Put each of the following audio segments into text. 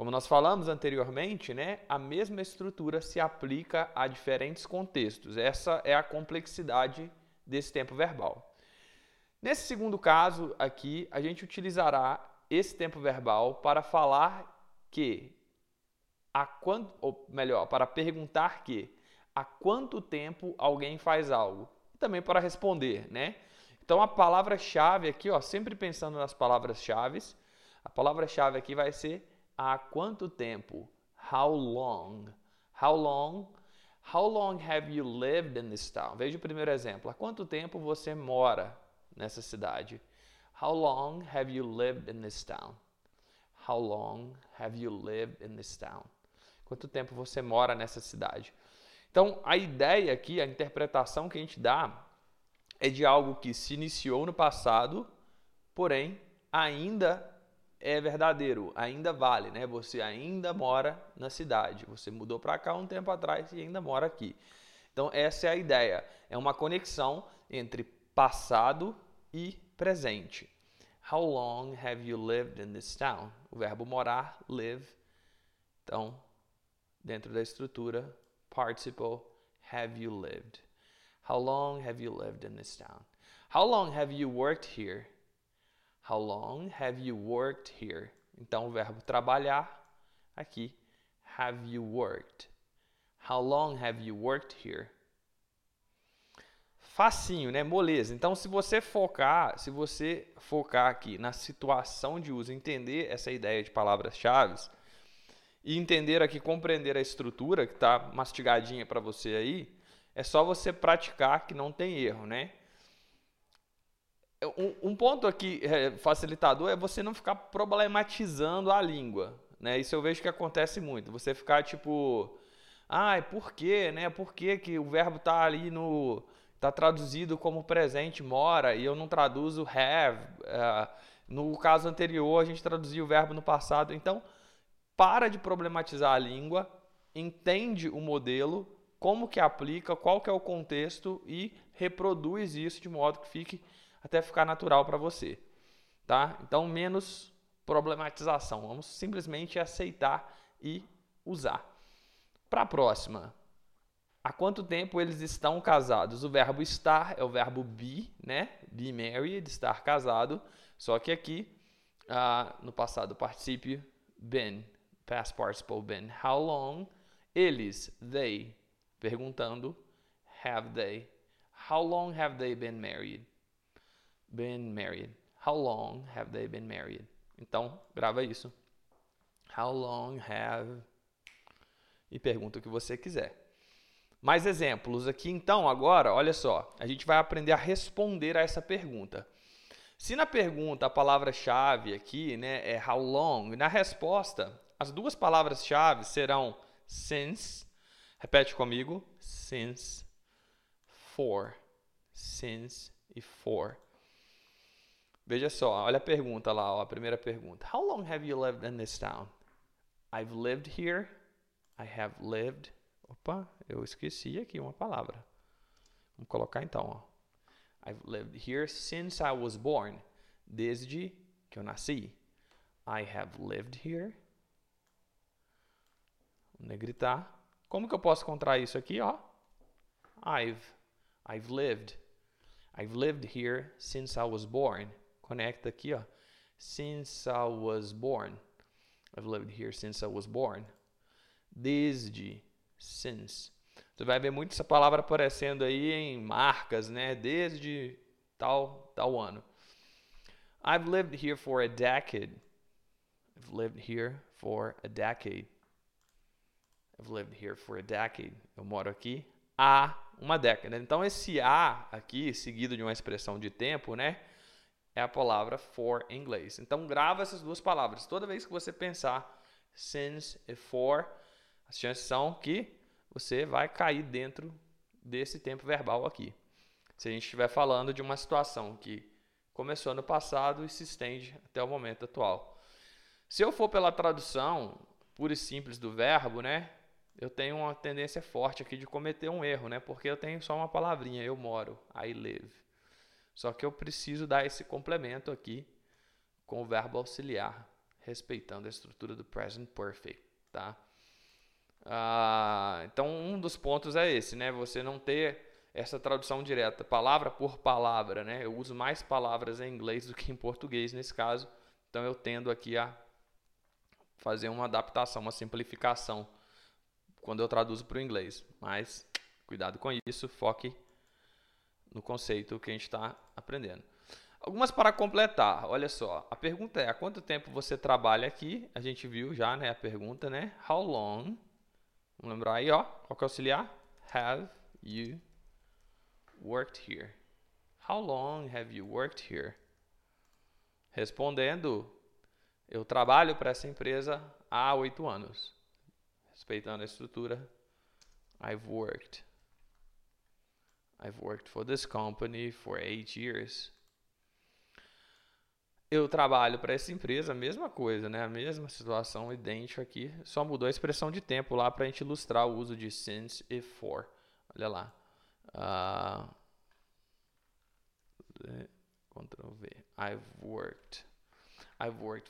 Como nós falamos anteriormente, né, a mesma estrutura se aplica a diferentes contextos. Essa é a complexidade desse tempo verbal. Nesse segundo caso aqui, a gente utilizará esse tempo verbal para falar que ou melhor, para perguntar que há quanto tempo alguém faz algo. E também para responder, né? Então a palavra-chave aqui, ó, sempre pensando nas palavras-chave, a palavra-chave aqui vai ser há quanto tempo? How long? How long? How long have you lived in this town? Veja o primeiro exemplo. Há quanto tempo você mora nessa cidade? How long have you lived in this town? How long have you lived in this town? Quanto tempo você mora nessa cidade? Então, a ideia aqui, a interpretação que a gente dá é de algo que se iniciou no passado, porém ainda é verdadeiro, ainda vale, né? Você ainda mora na cidade. Você mudou para cá um tempo atrás e ainda mora aqui. Então, essa é a ideia. É uma conexão entre passado e presente. How long have you lived in this town? O verbo morar, live. Então, dentro da estrutura, participle, have you lived? How long have you lived in this town? How long have you worked here? How long have you worked here? Então, o verbo trabalhar, aqui, have you worked? How long have you worked here? Facinho, né? Moleza. Então, se você focar aqui na situação de uso, entender essa ideia de palavras-chave e entender aqui, compreender a estrutura que está mastigadinha para você aí, é só você praticar que não tem erro, né? Um ponto aqui facilitador é você não ficar problematizando a língua, né? Isso eu vejo que acontece muito. Você ficar tipo, por quê, né? Por que que o verbo está ali tá traduzido como presente, mora, e eu não traduzo have? No caso anterior, a gente traduzia o verbo no passado. Então, para de problematizar a língua, entende o modelo, como que aplica, qual que é o contexto e reproduz isso de modo que fique até ficar natural para você, tá? Então, menos problematização. Vamos simplesmente aceitar e usar. Para a próxima. Há quanto tempo eles estão casados? O verbo estar é o verbo be, né? Be married, estar casado. Só que aqui, no passado particípio, been, past participle been. How long? Eles, they, perguntando, have they? How long have they been married? Been married. How long have they been married? Então, grava isso. How long have... E pergunta o que você quiser. Mais exemplos aqui, então, agora, olha só. A gente vai aprender a responder a essa pergunta. Se na pergunta a palavra-chave aqui, né, é how long, na resposta, as duas palavras-chave serão since, repete comigo, since, for, since e for. Veja só, olha a pergunta lá, ó, a primeira pergunta. How long have you lived in this town? I've lived here. I have lived. Opa, eu esqueci aqui uma palavra. Vamos colocar então, ó. I've lived here since I was born. Desde que eu nasci. I have lived here. Vamos negritar. Como que eu posso contrair isso aqui, ó? I've lived. I've lived here since I was born. Conecta aqui, ó. Since I was born. I've lived here since I was born. Desde, since. Você vai ver muito essa palavra aparecendo aí em marcas, né? Desde tal ano. I've lived here for a decade. I've lived here for a decade. I've lived here for a decade. Eu moro aqui há uma década. Então, esse há aqui, seguido de uma expressão de tempo, né? É a palavra for em inglês. Então, grava essas duas palavras. Toda vez que você pensar since e for, as chances são que você vai cair dentro desse tempo verbal aqui. Se a gente estiver falando de uma situação que começou no passado e se estende até o momento atual. Se eu for pela tradução pura e simples do verbo, né? Eu tenho uma tendência forte aqui de cometer um erro, né? Porque eu tenho só uma palavrinha, eu moro, I live. Só que eu preciso dar esse complemento aqui com o verbo auxiliar. respeitando a estrutura do present perfect, tá? Então, um dos pontos é esse, né? Você não ter essa tradução direta, palavra por palavra, né? Eu uso mais palavras em inglês do que em português nesse caso, então eu tendo aqui a fazer uma adaptação, uma simplificação quando eu traduzo para o inglês. Mas cuidado com isso, foque no conceito que a gente está aprendendo. Algumas para completar, olha só, a pergunta é, há quanto tempo você trabalha aqui? A gente viu já, né, a pergunta, né? How long? Vamos lembrar aí, ó, qual que é o auxiliar? Have you worked here? How long have you worked here? Respondendo, eu trabalho para essa empresa há 8 anos. Respeitando a estrutura, I've worked for this company for 8 years. Eu trabalho para essa empresa, a mesma coisa, né? A mesma situação, idêntica aqui. Só mudou a expressão de tempo lá para a gente ilustrar o uso de since e for. Olha lá. Ctrl V. I've worked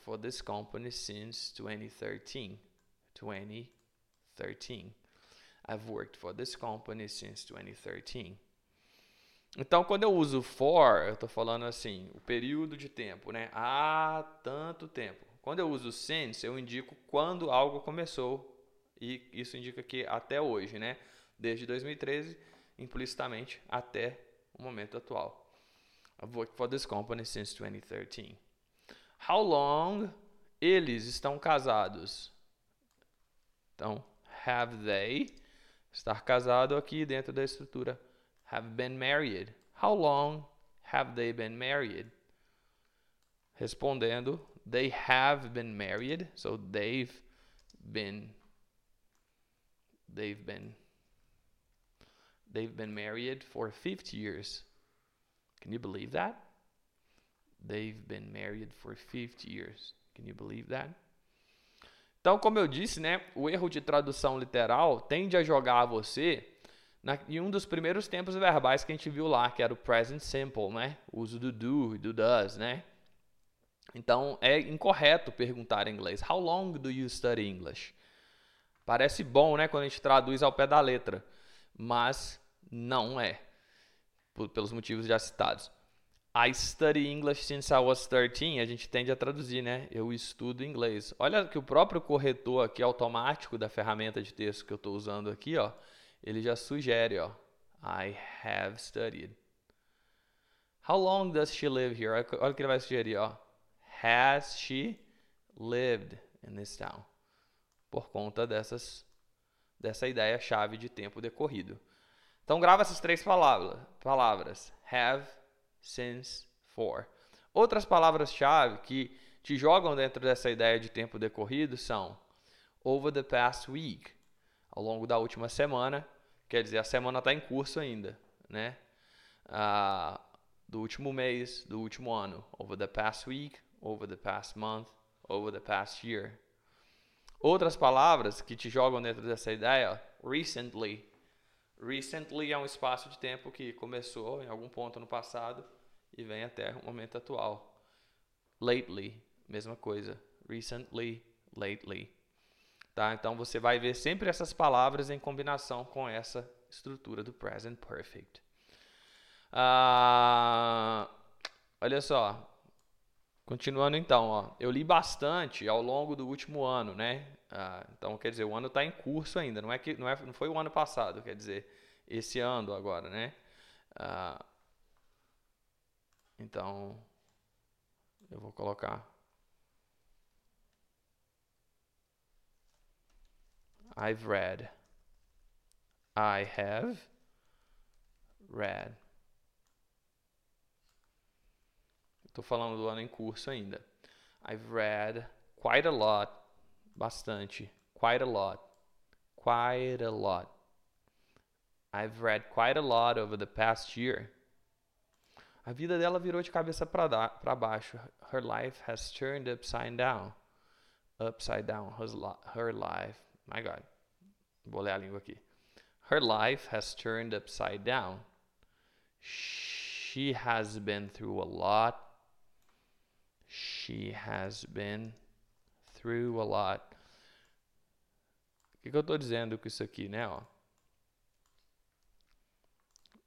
for this company since 2013. 2013. I've worked for this company since 2013. Então, quando eu uso for, eu estou falando assim, o período de tempo, né? Há tanto tempo. Quando eu uso since, eu indico quando algo começou. E isso indica que até hoje, né? Desde 2013, implicitamente, até o momento atual. I've worked for this company since 2013. How long eles estão casados? Então, have they, estar casado aqui dentro da estrutura have been married. How long have they been married? Respondendo, they have been married. So they've been married for 50 years. Can you believe that? They've been married for 50 years. Can you believe that? Então, como eu disse, né, o erro de tradução literal tende a jogar você em um dos primeiros tempos verbais que a gente viu lá, que era o present simple, né? O uso do do e do does, né? Então, é incorreto perguntar em inglês, how long do you study English? Parece bom, né, quando a gente traduz ao pé da letra, mas não é, pelos motivos já citados. I study English since I was 13, a gente tende a traduzir, né? Eu estudo inglês. Olha que o próprio corretor aqui automático da ferramenta de texto que eu estou usando aqui, ó, ele já sugere, ó, I have studied. How long does she live here? Olha o que ele vai sugerir, ó. Has she lived in this town? Por conta dessa ideia-chave de tempo decorrido. Então, grava essas 3 palavras. Have, since, for. Outras palavras-chave que te jogam dentro dessa ideia de tempo decorrido são over the past week. Ao longo da última semana, quer dizer, a semana está em curso ainda, né? Do último mês, do último ano. Over the past week, over the past month, over the past year. Outras palavras que te jogam dentro dessa ideia, recently. Recently é um espaço de tempo que começou em algum ponto no passado e vem até o momento atual. Lately, mesma coisa. Recently, lately. Tá? Então você vai ver sempre essas palavras em combinação com essa estrutura do present perfect. Olha só. Continuando então, ó, eu li bastante ao longo do último ano, né? Então, quer dizer, o ano está em curso ainda, não foi o ano passado, quer dizer, esse ano agora, né? Então, eu vou colocar I've read. I have read. Estou falando do ano em curso ainda. I've read quite a lot. Bastante. Quite a lot. Quite a lot. I've read quite a lot over the past year. A vida dela virou de cabeça para baixo. Her life has turned upside down. Upside down. Her life. My God. Vou ler a língua aqui. Her life has turned upside down. She has been through a lot. She has been through a lot. O que eu tô dizendo com isso aqui, né? Ó.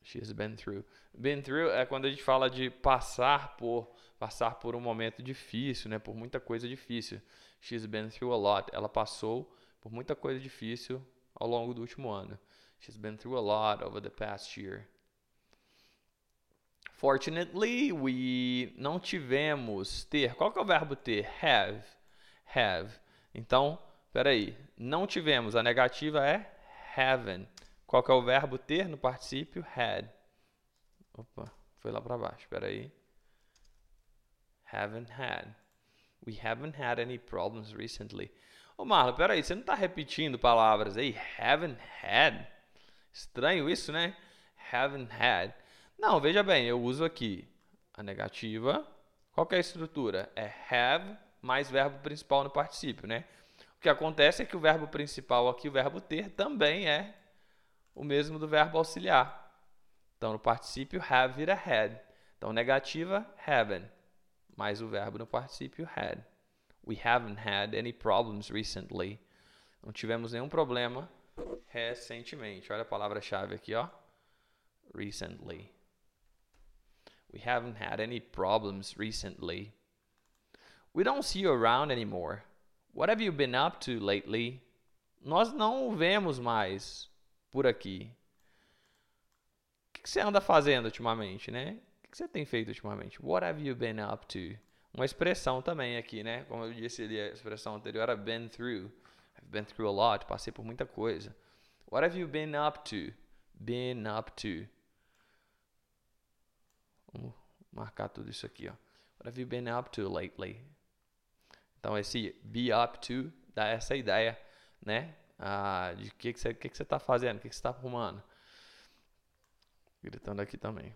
She's been through. Been through é quando a gente fala de passar por um momento difícil, né? Por muita coisa difícil. She's been through a lot. Ela passou por muita coisa difícil ao longo do último ano. She's been through a lot over the past year. Fortunately, we não tivemos ter. Qual que é o verbo ter? Have. Have. Então, peraí. Não tivemos. A negativa é haven't. Qual que é o verbo ter no particípio? Had. Opa, foi lá para baixo. Peraí. Haven't had. We haven't had any problems recently. Ô Marlon, peraí, você não está repetindo palavras aí? Haven't had. Estranho isso, né? Haven't had. Não, veja bem, eu uso aqui a negativa. Qual que é a estrutura? É have mais verbo principal no particípio, né? O que acontece é que o verbo principal aqui, o verbo ter, também é o mesmo do verbo auxiliar. Então, no particípio, have vira had. Então, negativa, haven't, mais o verbo no particípio, had. We haven't had any problems recently. Não tivemos nenhum problema recentemente. Olha a palavra-chave aqui, ó. Recently. We haven't had any problems recently. We don't see you around anymore. What have you been up to lately? Nós não o vemos mais por aqui. O que você anda fazendo ultimamente, né? O que você tem feito ultimamente? What have you been up to? Uma expressão também aqui, né? Como eu disse ali, a expressão anterior era been through. I've been through a lot. Passei por muita coisa. What have you been up to? Been up to. Vamos marcar tudo isso aqui, ó. What have you been up to lately? Então, esse be up to dá essa ideia, né? De o que você está fazendo, o que você está arrumando. Gritando aqui também.